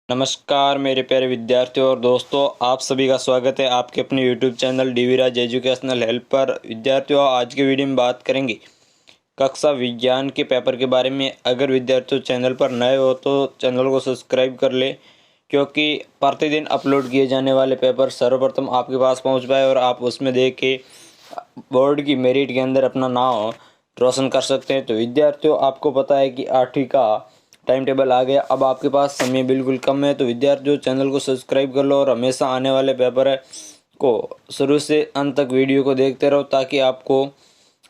नमस्कार मेरे प्यारे विद्यार्थियों और दोस्तों, आप सभी का स्वागत है आपके अपने यूट्यूब चैनल डीवी राज एजुकेशनल हेल्प पर। विद्यार्थियों, आज के वीडियो में बात करेंगे कक्षा विज्ञान के पेपर के बारे में। अगर विद्यार्थियों चैनल पर नए हो तो चैनल को सब्सक्राइब कर ले, क्योंकि प्रतिदिन अपलोड किए जाने वाले पेपर सर्वप्रथम आपके पास पहुँच पाए और आप उसमें देख के बोर्ड की मेरिट के अंदर अपना नाम रोशन कर सकते हैं। तो विद्यार्थियों, आपको पता है कि 8वीं का टाइम टेबल आ गया। अब आपके पास समय बिल्कुल कम है, तो विद्यार्थियों चैनल को सब्सक्राइब कर लो और हमेशा आने वाले पेपर को शुरू से अंत तक वीडियो को देखते रहो, ताकि आपको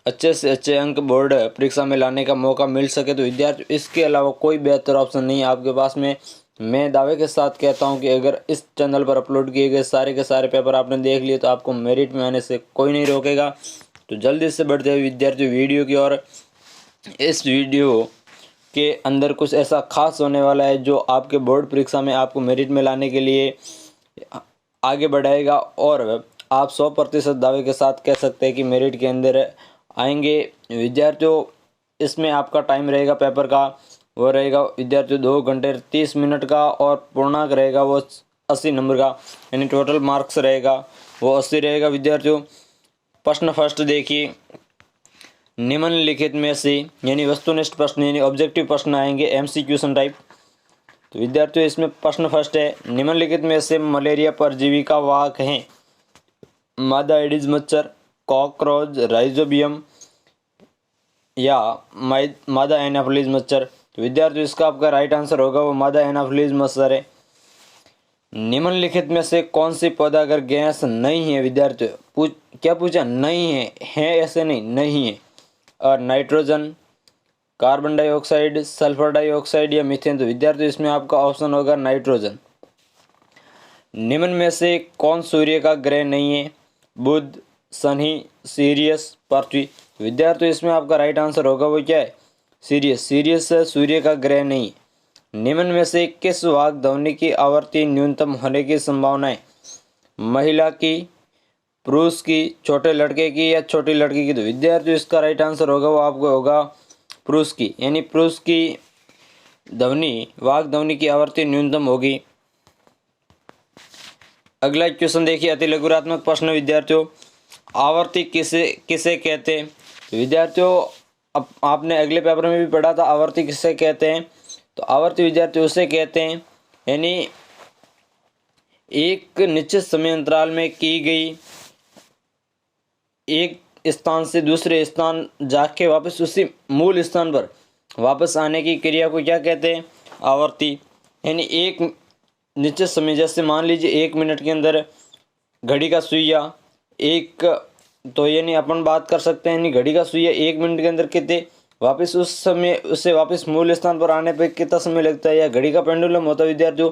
अच्छे से अच्छे अंक बोर्ड परीक्षा में लाने का मौका मिल सके। तो विद्यार्थियों, इसके अलावा कोई बेहतर ऑप्शन नहीं है आपके पास में। मैं दावे के साथ कहता हूं कि अगर इस चैनल पर अपलोड किए गए सारे के सारे पेपर आपने देख लिए तो आपको मेरिट में आने से कोई नहीं रोकेगा। तो जल्दी से बढ़ते हुए विद्यार्थियों वीडियो की ओर। इस वीडियो के अंदर कुछ ऐसा खास होने वाला है जो आपके बोर्ड परीक्षा में आपको मेरिट में लाने के लिए आगे बढ़ाएगा, और आप 100% दावे के साथ कह सकते हैं कि मेरिट के अंदर आएंगे। विद्यार्थियों, इसमें आपका टाइम रहेगा पेपर का, वो रहेगा विद्यार्थियों 2 घंटे 30 मिनट का, और पूर्णांक रहेगा वो 80 नंबर का, यानी टोटल मार्क्स रहेगा वो 80 रहेगा। विद्यार्थियों, प्रश्न फर्स्ट देखिए, निम्नलिखित में से यानी वस्तुनिष्ठ प्रश्न यानी ऑब्जेक्टिव प्रश्न आएंगे एमसीक्यू टाइप। तो विद्यार्थियों, इसमें प्रश्न फर्स्ट है, निम्नलिखित में से मलेरिया परजीवी का वाहक है मादा एडिस मच्छर, कॉकरोच, राइजोबियम या मादा एनाफिलीज मच्छर। तो विद्यार्थियों, इसका आपका राइट आंसर होगा वो मादा एनाफिलीज मच्छर है। निम्नलिखित में से कौन सी पौधा अगर गैस नहीं है? विद्यार्थियों क्या पूछा? नहीं है ऐसे नहीं है। और nitrogen, carbon dioxide, sulphur dioxide या मीथेन। तो विद्यार्थियों, इसमें आपका ऑप्शन होगा नाइट्रोजन। निम्न में से कौन सूर्य का ग्रह नहीं है? बुध, शनि, सीरियस, पृथ्वी। विद्यार्थियों, इसमें आपका राइट आंसर होगा वो क्या है? सीरियस सूर्य का ग्रह नहीं। निम्न में से किस वाहक ध्वनि की आवृत्ति न्यूनतम होने की संभावना है? महिला की, पुरुष की, छोटे लड़के की या छोटी लड़की की। तो विद्यार्थियों, इसका राइट आंसर होगा वो आपको होगा पुरुष की, यानी पुरुष की वाहक ध्वनि की आवृत्ति न्यूनतम होगी। अगला क्वेश्चन देखिए, अति लघुरात्मक प्रश्न। विद्यार्थियों, आवर्ती किसे किसे कहते हैं? तो विद्यार्थियों, अब आपने अगले पेपर में भी पढ़ा था आवर्ती किसे कहते हैं। तो आवर्ती विद्यार्थियों उसे कहते हैं यानी एक निश्चित समय अंतराल में की गई एक स्थान से दूसरे स्थान जाके वापस उसी मूल स्थान पर वापस आने की क्रिया को क्या कहते हैं? आवर्ती। यानी एक निश्चित समय, जैसे मान लीजिए 1 मिनट के अंदर घड़ी का सुइया एक, तो यानी अपन बात कर सकते हैं यानी घड़ी का सुइया 1 मिनट के अंदर कितने वापस उस समय उससे वापस मूल स्थान पर आने पर कितना समय लगता है? या घड़ी का पेंडुलम होता है विद्यार्थियों,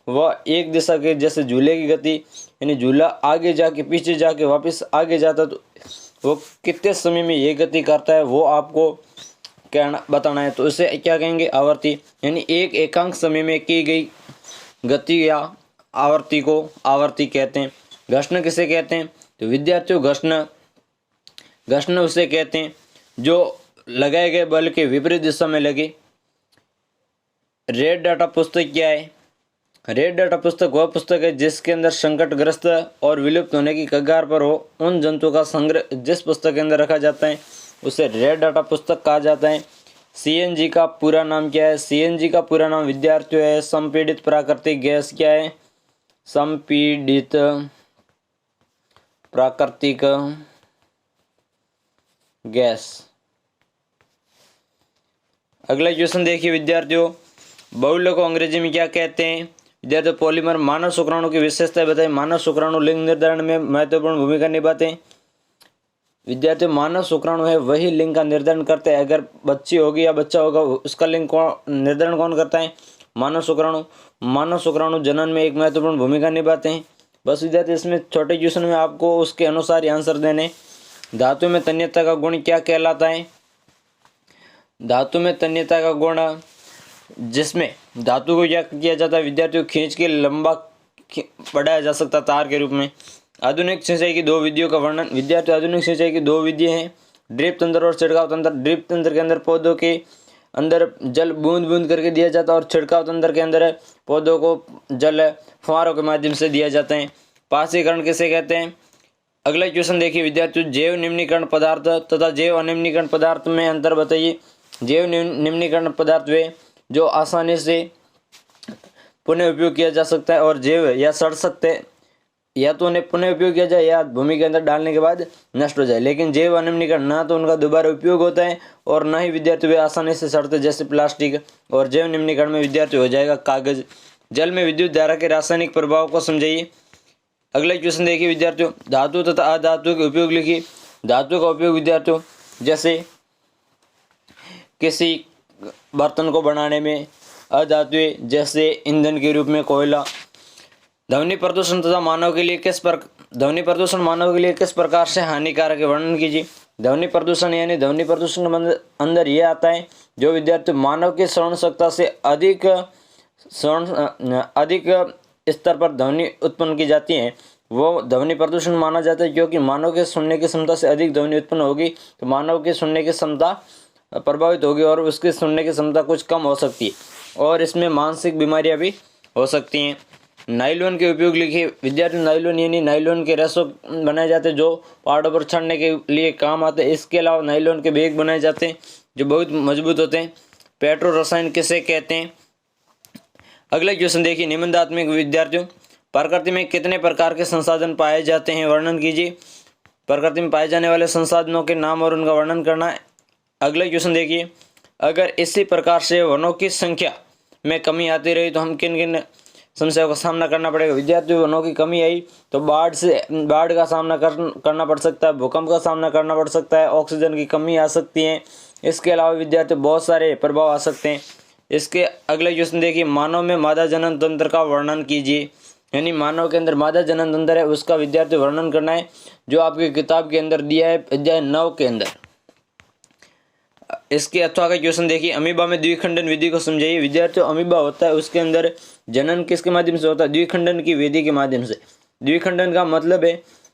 वह एक दिशा के जैसे झूले की गति, यानी झूला आगे जाके पीछे जाके वापस आगे जाता, तो वो कितने समय में ये गति करता है वो आपको कहना बताना है। तो उसे क्या कहेंगे? आवर्ती। यानी एक एकांक समय में की गई गति या आवर्ती को आवर्ती कहते हैं। घर्षण किसे कहते हैं? तो विद्यार्थियों, घर्षण उसे कहते हैं जो लगाए गए बल के विपरीत दिशा में लगे। रेड डाटा पुस्तक क्या है? रेड डाटा पुस्तक वह पुस्तक है जिसके अंदर संकटग्रस्त और विलुप्त होने की कगार पर हो उन जंतुओं का संग्रह जिस पुस्तक के अंदर रखा जाता है उसे रेड डाटा पुस्तक कहा जाता है। सीएनजी का पूरा नाम क्या है? सीएनजी का पूरा नाम विद्यार्थियों है संपीड़ित प्राकृतिक गैस। क्या है? संपीड़ित प्राकृतिक गैस। अगला क्वेश्चन देखिए विद्यार्थियों, बहुल्य को अंग्रेजी में क्या कहते हैं? विद्यार्थियों, पॉलीमर। मानव शुक्राणु की विशेषताएं बताएं। मानव शुक्राणु लिंग निर्धारण में महत्वपूर्ण भूमिका निभाते हैं। विद्यार्थियों, मानव शुक्राणु है वही लिंग का निर्धारण करते हैं। अगर बच्ची होगी या बच्चा होगा उसका लिंग निर्धारण कौन करता है? मानव शुक्राणु। मानव शुक्राणु जनन में एक महत्वपूर्ण भूमिका निभाते हैं। बस विद्यार्थी, इसमें छोटे क्वेश्चन में आपको उसके अनुसार ही आंसर देने। धातु में तन्यता का गुण क्या कहलाता है? धातु में तन्यता का गुण, जिसमें धातु को क्या किया जाता है विद्यार्थियों? खींच के लंबा बढ़ाया जा सकता तार के रूप में। आधुनिक सिंचाई की 2 विधियों का वर्णन। विद्यार्थियों, आधुनिक सिंचाई की 2 विधियां हैं, ड्रिप तंत्र और छिड़काव तंत्र। ड्रिप तंत्र के अंदर पौधों के अंदर जल बूंद बूंद करके दिया जाता है और छिड़काव तंत्र के अंदर पौधों को जल फुहारों के माध्यम से दिया जाता है। पाशीकरण किसे कहते हैं? अगला क्वेश्चन देखिए विद्यार्थियों, जैव निम्नीकरण पदार्थ तथा जैव अनिम्नीकरण पदार्थ में अंतर बताइए। जैव निम्नीकरण पदार्थ वे जो आसानी से पुनः उपयोग किया जा सकता है और जैव या सड़ सकते, या तो उन्हें पुनः उपयोग किया जाए या भूमि के अंदर डालने के बाद नष्ट हो जाए। लेकिन जैव अनिम्नीकरण ना तो उनका दोबारा उपयोग होता है और ना ही विद्यार्थी वे आसानी से सड़ते, जैसे प्लास्टिक। और जैव निम्नीकरण में विद्यार्थी हो जाएगा कागज। जल में विद्युत धारा के रासायनिक प्रभाव को समझाइए। अगला क्वेश्चन देखिए विद्यार्थियों, धातु तथा अधातु के उपयोग लिखिए। धातु का उपयोग विद्यार्थियों जैसे किसी बर्तन को बनाने में, अधातु जैसे ईंधन के रूप में कोयला। ध्वनि प्रदूषण तथा मानव के लिए ध्वनि प्रदूषण मानव के लिए किस प्रकार से हानिकारक है, वर्णन कीजिए। ध्वनि प्रदूषण यानी ध्वनि प्रदूषण के अंदर यह आता है जो विद्यार्थी मानव की श्रवण क्षमता से अधिक स्तर पर ध्वनि उत्पन्न की जाती है, वो ध्वनि प्रदूषण माना जाता है। क्योंकि मानव के सुनने की क्षमता से अधिक ध्वनि उत्पन्न होगी तो मानव की सुनने की क्षमता प्रभावित होगी और उसकी सुनने की क्षमता कुछ कम हो सकती है और इसमें मानसिक बीमारियां भी हो सकती हैं। नायलॉन के उपयोग लिखिए विद्यार्थी। नायलॉन यानी नायलॉन के रस्सों बनाए जाते हैं जो पहाड़ों पर चढ़ने के लिए काम आते हैं। इसके अलावा नायलॉन के बैग बनाए जाते हैं जो बहुत मजबूत होते हैं। पेट्रो रसायन किसे कहते हैं? अगला क्वेश्चन देखिए निबंधात्मक विद्यार्थियों, प्रकृति में कितने प्रकार के संसाधन पाए जाते हैं, वर्णन कीजिए। प्रकृति में पाए जाने वाले संसाधनों के नाम और उनका वर्णन करना है। अगला क्वेश्चन देखिए, अगर इसी प्रकार से वनों की संख्या में कमी आती रही तो हम किन किन समस्याओं का सामना करना पड़ेगा? विद्यार्थियों वनों की कमी आई तो बाढ़ का सामना करना पड़ सकता है, भूकंप का सामना करना पड़ सकता है, ऑक्सीजन की कमी आ सकती है। इसके अलावा विद्यार्थियों बहुत सारे प्रभाव आ सकते हैं। इसके अगले क्वेश्चन देखिए, मानव में मादा जनन तंत्र का वर्णन कीजिए। यानी मानव के अंदर मादा जनन तंत्र है उसका विद्यार्थी वर्णन करना है जो आपकी किताब के अंदर दिया है अध्याय 9 के अंदर। इसके अथवा का क्वेश्चन देखिए, अमीबा में द्विखंडन विधि को समझाइए। विद्यार्थियों अमीबा होता है उसके अंदर जनन किसके माध्यम से होता है? द्विखंडन की विधि के माध्यम से। द्विखंडन का मतलब है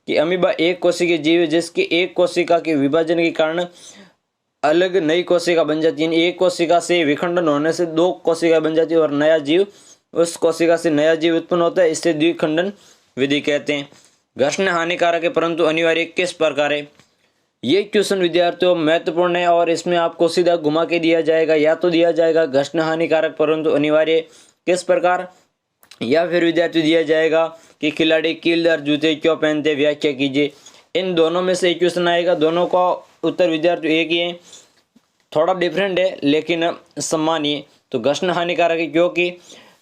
कि अमीबा एक कोशिकीय जीव है जिसकी एक कोशिका के विभाजन के कारण अलग नई कोशिका बन जाती है। एक कोशिका से विखंडन होने से 2 कोशिका बन जाती है और नया जीव, उस कोशिका से नया जीव उत्पन्न होता है। इससे द्विखंडन विधि कहते हैं। घर्षण हानिकारक है परंतु अनिवार्य किस प्रकार है? ये क्वेश्चन विद्यार्थियों महत्वपूर्ण है और इसमें आपको सीधा घुमा के दिया जाएगा, या तो दिया जाएगा घर्षण हानिकारक परंतु अनिवार्य किस प्रकार, या फिर विद्यार्थी दिया जाएगा कि खिलाड़ी कीलदार जूते क्यों पहनते, व्याख्या कीजिए। इन दोनों में से एक क्वेश्चन आएगा। दोनों का उत्तर विद्यार्थी एक ही है, थोड़ा डिफरेंट है लेकिन समान ही। तो घर्षण हानिकारक है क्योंकि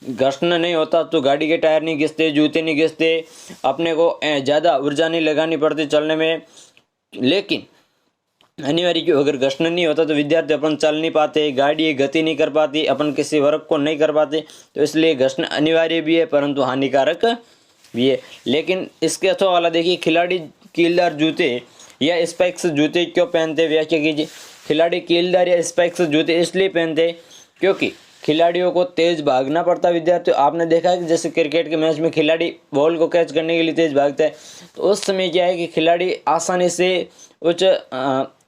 घर्षण नहीं होता तो गाड़ी के टायर नहीं घिसते, जूते नहीं घिसते, अपने को ज़्यादा ऊर्जा नहीं लगानी पड़ती चलने में। लेकिन अनिवार्य क्यों, अगर घर्षण नहीं होता तो विद्यार्थी अपन चल नहीं पाते, गाड़ी गति नहीं कर पाती, अपन किसी वर्क को नहीं कर पाते। तो इसलिए घर्षण अनिवार्य भी है परंतु हानिकारक भी है। लेकिन इसके अथवा वाला देखिए, खिलाड़ी कीलदार जूते या स्पाइक्स जूते क्यों पहनते, व्याख्या कीजिए। खिलाड़ी कीलदार या स्पाइक्स जूते इसलिए पहनते क्योंकि खिलाड़ियों को तेज भागना पड़ता है। विद्यार्थियों आपने देखा है कि जैसे क्रिकेट के मैच में खिलाड़ी बॉल को कैच करने के लिए तेज भागता है, तो उस समय क्या है कि खिलाड़ी आसानी से उच्च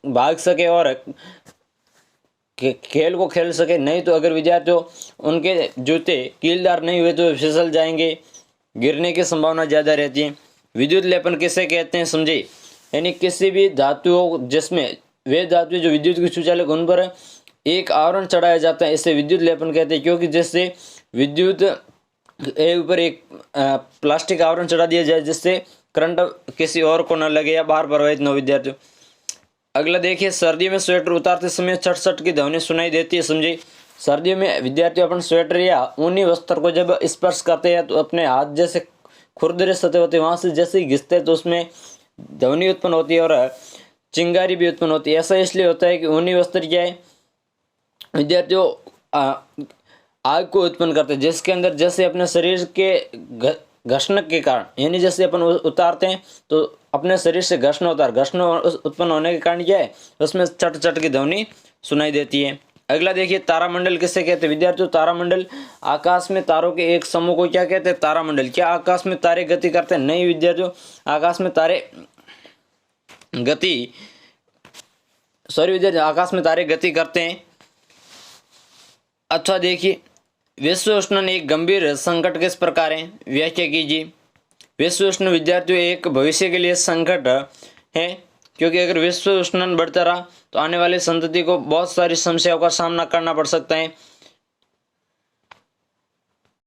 भाग सके और खेल को खेल सके। नहीं तो अगर विद्यार्थियों उनके जूते कीलदार नहीं हुए तो फिसल जाएंगे, गिरने की संभावना ज़्यादा रहती है। विद्युत लेपन किसे कहते हैं, समझिए। यानी किसी भी धातु जिसमें वे धातु जो विद्युत की सुचालक उन पर एक आवरण चढ़ाया जाता है, इसे विद्युत लेपन कहते हैं। क्योंकि जिससे विद्युत के ऊपर एक प्लास्टिक आवरण चढ़ा दिया जाए जिससे करंट किसी और को न लगे या बाहर प्रवाहित न हो। विद्यार्थियों अगला देखिए, सर्दियों में स्वेटर उतारते समय छट छट की ध्वनि सुनाई देती है, समझिए। सर्दियों में विद्यार्थी अपन स्वेटर या ऊनी वस्त्र को जब स्पर्श करते हैं तो अपने हाथ जैसे खुरदरे सतह होते हैं वहाँ से जैसे ही घिसते हैं तो उसमें ध्वनि उत्पन्न होती है और चिंगारी भी उत्पन्न होती है। ऐसा इसलिए होता है कि ऊनी वस्त्र क्या है विद्यार्थियों आग को उत्पन्न करते हैं, जिसके अंदर जैसे अपने शरीर के घर्षण के कारण, यानी जैसे अपन उतारते हैं तो अपने शरीर से घर्षण होता है, घर्षण उत्पन्न होने के कारण क्या है उसमें चट चट की ध्वनि सुनाई देती है। अगला देखिए, तारामंडल किसे कहते हैं? विद्यार्थियों तारामंडल, आकाश में तारों के एक समूह को क्या कहते हैं? तारामंडल। क्या आकाश में तारे गति करते हैं? नहीं विद्यार्थियों, आकाश में तारे गति करते हैं अथवा देखिए, विश्व उष्णन एक गंभीर संकट किस प्रकार है, व्याख्या कीजिए। विश्व उष्णन विद्यार्थियों एक भविष्य के लिए संकट है, क्योंकि अगर विश्व उष्णन बढ़ता रहा तो आने वाली संतति को बहुत सारी समस्याओं का सामना करना पड़ सकता है।